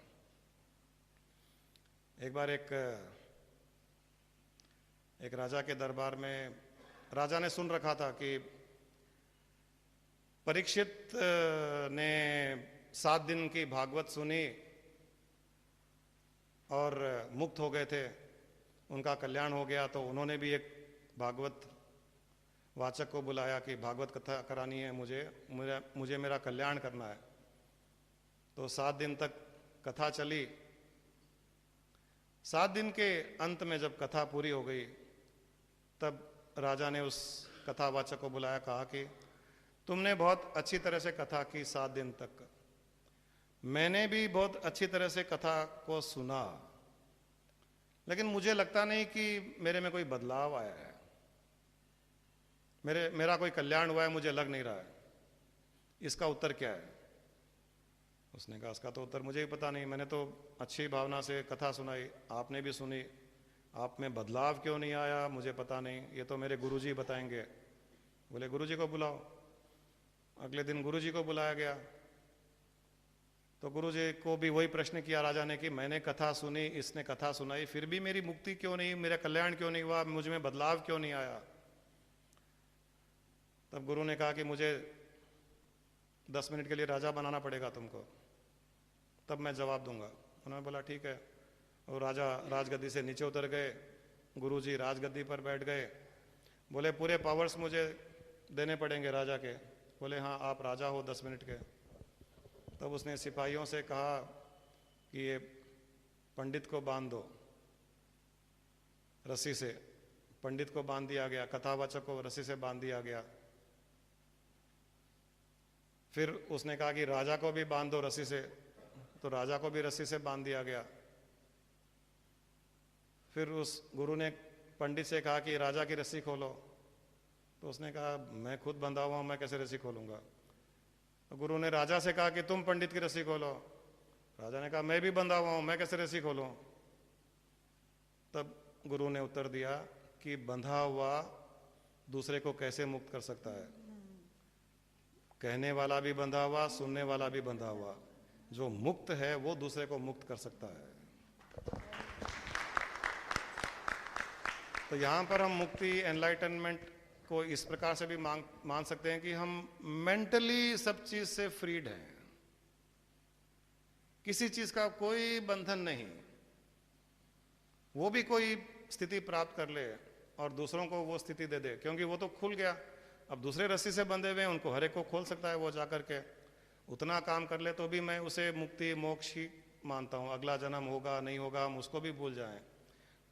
एक बार एक राजा के दरबार में राजा ने सुन रखा था कि परीक्षित ने 7 दिन की भागवत सुनी और मुक्त हो गए थे, उनका कल्याण हो गया, तो उन्होंने भी एक भागवत वाचक को बुलाया कि भागवत कथा करानी है मुझे मेरा कल्याण करना है। तो 7 दिन तक कथा चली। 7 दिन के अंत में जब कथा पूरी हो गई, तब राजा ने उस कथावाचक को बुलाया, कहा कि तुमने बहुत अच्छी तरह से कथा की 7 दिन तक, मैंने भी बहुत अच्छी तरह से कथा को सुना, लेकिन मुझे लगता नहीं कि मेरे में कोई बदलाव आया है, मेरा कोई कल्याण हुआ है, मुझे लग नहीं रहा है। इसका उत्तर क्या है? उसने कहा इसका तो उत्तर मुझे ही पता नहीं, मैंने तो अच्छी भावना से कथा सुनाई, आपने भी सुनी, आप में बदलाव क्यों नहीं आया मुझे पता नहीं, ये तो मेरे गुरुजी बताएंगे। बोले गुरुजी को बुलाओ। अगले दिन गुरुजी को बुलाया गया, तो गुरुजी को भी वही प्रश्न किया राजा ने कि मैंने कथा सुनी, इसने कथा सुनाई, फिर भी मेरी मुक्ति क्यों नहीं, मेरा कल्याण क्यों नहीं हुआ, मुझ में बदलाव क्यों नहीं आया। तब गुरु ने कहा कि मुझे 10 मिनट के लिए राजा बनाना पड़ेगा तुमको, तब मैं जवाब दूंगा। उन्होंने बोला ठीक है। और राजा राजगद्दी से नीचे उतर गए, गुरुजी राजगद्दी पर बैठ गए। बोले पूरे पावर्स मुझे देने पड़ेंगे राजा के। बोले हाँ आप राजा हो 10 मिनट के। तब उसने सिपाहियों से कहा कि ये पंडित को बांध दो रस्सी से। पंडित को बांध दिया गया, कथावाचक को रस्सी से बांध दिया गया। फिर उसने कहा कि राजा को भी बांध दो रस्सी से, तो राजा को भी रस्सी से बांध दिया गया। फिर उस गुरु ने पंडित से कहा कि राजा की रस्सी खोलो, तो उसने कहा मैं खुद बंधा हुआ हूं, मैं कैसे रस्सी खोलूंगा। तो गुरु ने राजा से कहा कि तुम पंडित की रस्सी खोलो। राजा ने कहा मैं भी बंधा हुआ हूं, मैं कैसे रस्सी खोलूं। तब गुरु ने उत्तर दिया कि बंधा हुआ दूसरे को कैसे मुक्त कर सकता है। कहने वाला भी बंधा हुआ, सुनने वाला भी बंधा हुआ, जो मुक्त है वो दूसरे को मुक्त कर सकता है। तो यहां पर हम मुक्ति, एनलाइटनमेंट को इस प्रकार से भी मान सकते हैं कि हम मेंटली सब चीज से फ्रीड हैं, किसी चीज का कोई बंधन नहीं। वो भी कोई स्थिति प्राप्त कर ले और दूसरों को वो स्थिति दे दे, क्योंकि वो तो खुल गया। अब दूसरे रस्सी से बंधे हुए हैं, उनको हर एक को खोल सकता है वो जाकर के। उतना काम कर ले तो भी मैं उसे मुक्ति मोक्ष ही मानता हूं। अगला जन्म होगा नहीं होगा हम उसको भी भूल जाएं,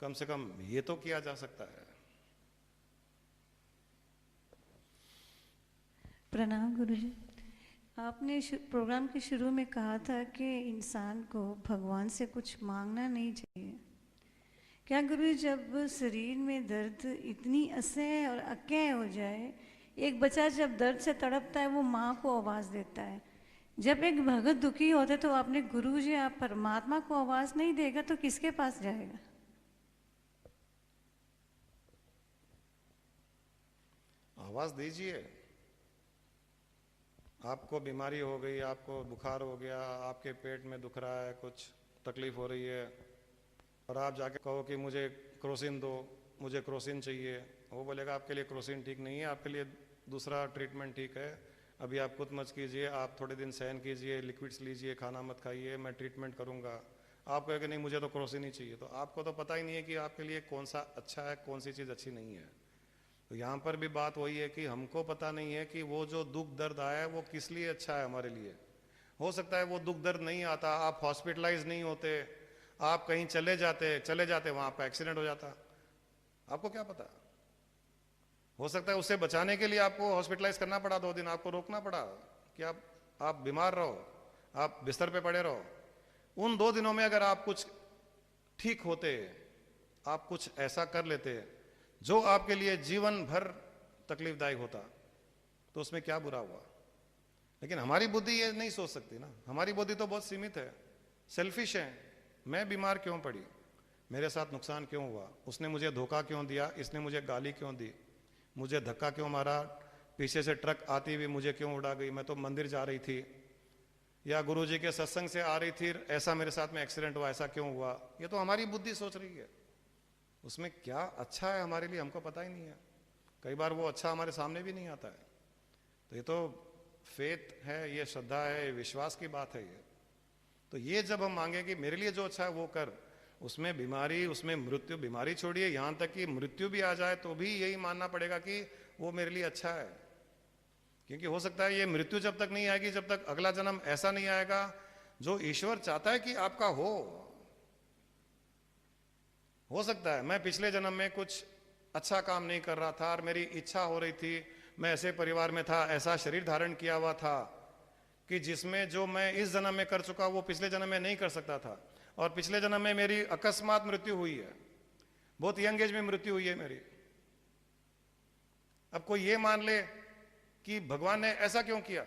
कम से कम ये तो किया जा सकता है। प्रणाम गुरुजी। आपने प्रोग्राम के शुरू में कहा था कि इंसान को भगवान से कुछ मांगना नहीं चाहिए। क्या गुरु जब शरीर में दर्द इतनी असह्य और अक्य हो जाए, एक बच्चा जब दर्द से तड़पता है वो माँ को आवाज़ देता है, जब एक भगत दुखी होते तो आपने गुरु जी आप परमात्मा को आवाज़ नहीं देगा तो किसके पास जाएगा? आवाज़ दीजिए। आपको बीमारी हो गई, आपको बुखार हो गया, आपके पेट में दुख रहा है, कुछ तकलीफ हो रही है, और आप जाके कहो कि मुझे क्रोसिन दो, मुझे क्रोसिन चाहिए। वो बोलेगा आपके लिए क्रोसिन ठीक नहीं है, आपके लिए दूसरा ट्रीटमेंट ठीक है, अभी आप खुद मत कीजिए, आप थोड़े दिन सहन कीजिए, लिक्विड्स लीजिए, खाना मत खाइए, मैं ट्रीटमेंट करूँगा। आप कहेंगे नहीं मुझे तो क्रोसिन ही चाहिए, तो आपको तो पता ही नहीं है कि आपके लिए कौन सा अच्छा है, कौन सी चीज़ अच्छी नहीं है। तो यहाँ पर भी बात वही है कि हमको पता नहीं है कि वो जो दुख दर्द आया है वो किस लिए अच्छा है हमारे लिए। हो सकता है वो दुख दर्द नहीं आता, आप हॉस्पिटलाइज नहीं होते, आप कहीं चले जाते वहाँ पर एक्सीडेंट हो जाता, आपको क्या पता। हो सकता है उससे बचाने के लिए आपको हॉस्पिटलाइज करना पड़ा, 2 दिन आपको रोकना पड़ा कि आप बीमार रहो, आप बिस्तर पे पड़े रहो। उन 2 दिनों में अगर आप कुछ ठीक होते, आप कुछ ऐसा कर लेते जो आपके लिए जीवन भर तकलीफदायक होता, तो उसमें क्या बुरा हुआ। लेकिन हमारी बुद्धि ये नहीं सोच सकती ना, हमारी बुद्धि तो बहुत सीमित है, सेल्फिश है। मैं बीमार क्यों पड़ी, मेरे साथ नुकसान क्यों हुआ, उसने मुझे धोखा क्यों दिया, इसने मुझे गाली क्यों दी, मुझे धक्का क्यों मारा, पीछे से ट्रक आती हुई मुझे क्यों उड़ा गई, मैं तो मंदिर जा रही थी या गुरुजी के सत्संग से आ रही थी, ऐसा मेरे साथ में एक्सीडेंट हुआ, ऐसा क्यों हुआ। ये तो हमारी बुद्धि सोच रही है, उसमें क्या अच्छा है हमारे लिए हमको पता ही नहीं है। कई बार वो अच्छा हमारे सामने भी नहीं आता है। तो ये तो फेथ है, ये श्रद्धा है, ये विश्वास की बात है ये। तो ये जब हम मांगे कि मेरे लिए जो अच्छा है वो कर, उसमें बीमारी, उसमें मृत्यु, बीमारी छोड़िए यहां तक कि मृत्यु भी आ जाए तो भी यही मानना पड़ेगा कि वो मेरे लिए अच्छा है। क्योंकि हो सकता है ये मृत्यु जब तक नहीं आएगी, जब तक अगला जन्म ऐसा नहीं आएगा जो ईश्वर चाहता है कि आपका हो सकता है मैं पिछले जन्म में कुछ अच्छा काम नहीं कर रहा था और मेरी इच्छा हो रही थी, मैं ऐसे परिवार में था, ऐसा शरीर धारण किया हुआ था कि जिसमें जो मैं इस जन्म में कर चुका वो पिछले जन्म में नहीं कर सकता था, और पिछले जन्म में मेरी अकस्मात मृत्यु हुई है, बहुत यंग एज में मृत्यु हुई है मेरी। अब कोई ये मान ले कि भगवान ने ऐसा क्यों किया,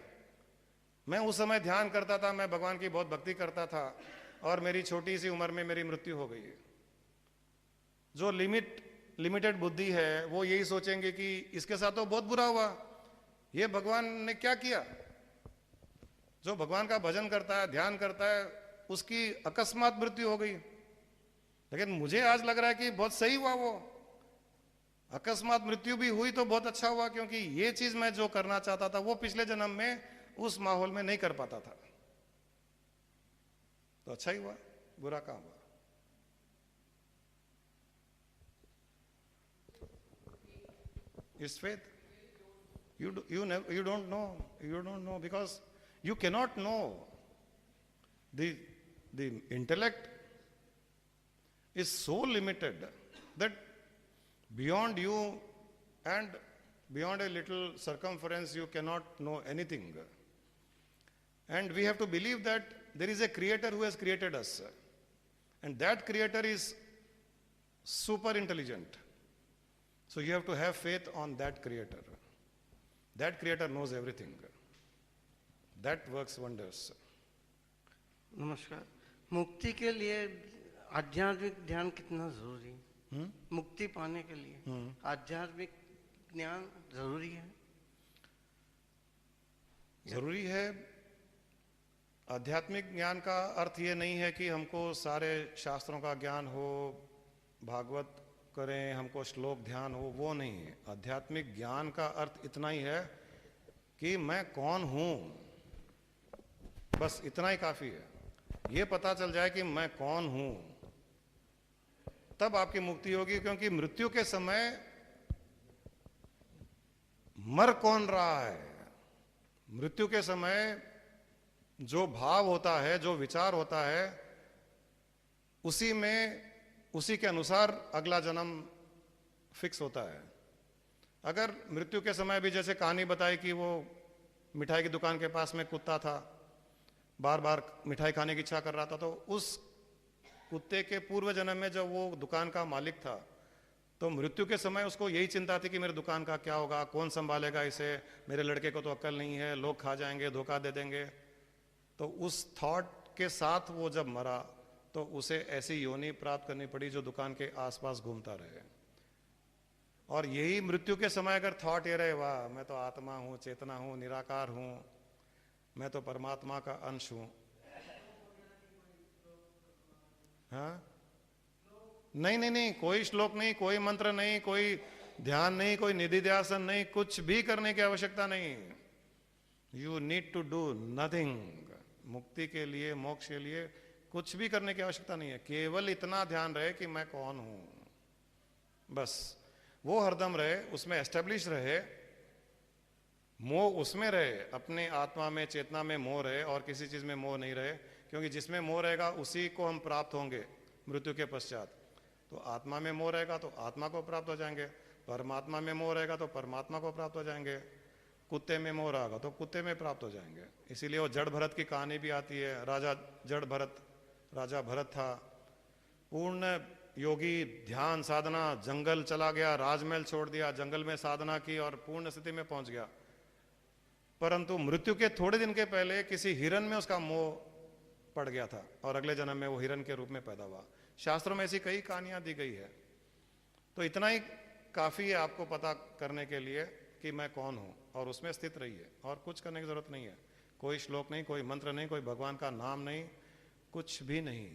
मैं उस समय ध्यान करता था, मैं भगवान की बहुत भक्ति करता था और मेरी छोटी सी उम्र में मेरी मृत्यु हो गई है। जो लिमिटेड बुद्धि है वो यही सोचेंगे कि इसके साथ तो बहुत बुरा हुआ, ये भगवान ने क्या किया। जो भगवान का भजन करता है, ध्यान करता है, उसकी अकस्मात मृत्यु हो गई। लेकिन मुझे आज लग रहा है कि बहुत सही हुआ, वो अकस्मात मृत्यु भी हुई तो बहुत अच्छा हुआ, क्योंकि ये चीज मैं जो करना चाहता था वो पिछले जन्म में उस माहौल में नहीं कर पाता था। तो अच्छा ही हुआ, बुरा काम हुआ। Is faith? You don't know because you cannot know. The intellect is so limited that beyond you and beyond a little circumference you cannot know anything. And we have to believe that there is a creator who has created us, and that creator is super intelligent. So you have to have faith on that creator. That creator knows everything. That works wonders. नमस्कार। मुक्ति के लिए आध्यात्मिक ध्यान कितना जरूरी है? मुक्ति पाने के लिए आध्यात्मिक ज्ञान जरूरी है? जरूरी है। आध्यात्मिक ज्ञान का अर्थ ये नहीं है कि हमको सारे शास्त्रों का ज्ञान हो, भागवत करें, हमको श्लोक ध्यान हो, वो नहीं है। आध्यात्मिक ज्ञान का अर्थ इतना ही है कि मैं कौन हूं, बस इतना ही काफी है। ये पता चल जाए कि मैं कौन हूं, तब आपकी मुक्ति होगी। क्योंकि मृत्यु के समय मर कौन रहा है, मृत्यु के समय जो भाव होता है, जो विचार होता है, उसी के अनुसार अगला जन्म फिक्स होता है। अगर मृत्यु के समय भी जैसे कहानी बताई कि वो मिठाई की दुकान के पास में कुत्ता था, बार बार मिठाई खाने की इच्छा कर रहा था, तो उस कुत्ते के पूर्व जन्म में जब वो दुकान का मालिक था, तो मृत्यु के समय उसको यही चिंता थी कि मेरे दुकान का क्या होगा, कौन संभालेगा इसे, मेरे लड़के को तो अक्ल नहीं है, लोग खा जाएंगे, धोखा दे देंगे। तो उस थॉट के साथ वो जब मरा तो उसे ऐसी योनि प्राप्त करनी पड़ी जो दुकान के आसपास घूमता रहे। और यही मृत्यु के समय अगर थॉट ये रहे, वाह मैं तो आत्मा हूं, चेतना हूं, निराकार हूं, मैं तो परमात्मा का अंश हूं, हाँ नहीं, कोई श्लोक नहीं, कोई मंत्र नहीं, कोई ध्यान नहीं, कोई निधि ध्यासन नहीं, कुछ भी करने की आवश्यकता नहीं। You need to do nothing. मुक्ति के लिए, मोक्ष के लिए कुछ भी करने की आवश्यकता नहीं है। केवल इतना ध्यान रहे कि मैं कौन हूं, बस वो हरदम रहे, उसमें एस्टेब्लिश रहे, मोह उसमें रहे, अपने आत्मा में, चेतना में मोह रहे और किसी चीज में मोह नहीं रहे। क्योंकि जिसमें मोह रहेगा उसी को हम प्राप्त होंगे मृत्यु के पश्चात। तो आत्मा में मोह रहेगा तो आत्मा को प्राप्त हो जाएंगे, परमात्मा में मोह रहेगा तो परमात्मा को प्राप्त हो जाएंगे, कुत्ते में मोह रहेगा तो कुत्ते में प्राप्त हो जाएंगे। इसीलिए वो जड़ भरत की कहानी भी आती है। राजा जड़ भरत, राजा भरत था, पूर्ण योगी, ध्यान साधना, जंगल चला गया, राजमहल छोड़ दिया, जंगल में साधना की और पूर्ण स्थिति में पहुंच गया। परंतु मृत्यु के थोड़े दिन के पहले किसी हिरन में उसका मोह पड़ गया था और अगले जन्म में वो हिरन के रूप में पैदा हुआ। शास्त्रों में ऐसी कई कहानियां दी गई है। तो इतना ही काफी है आपको पता करने के लिए कि मैं कौन हूं, और उसमें स्थित रहिए, और कुछ करने की जरूरत नहीं है। कोई श्लोक नहीं, कोई मंत्र नहीं, कोई भगवान का नाम नहीं, कुछ भी नहीं।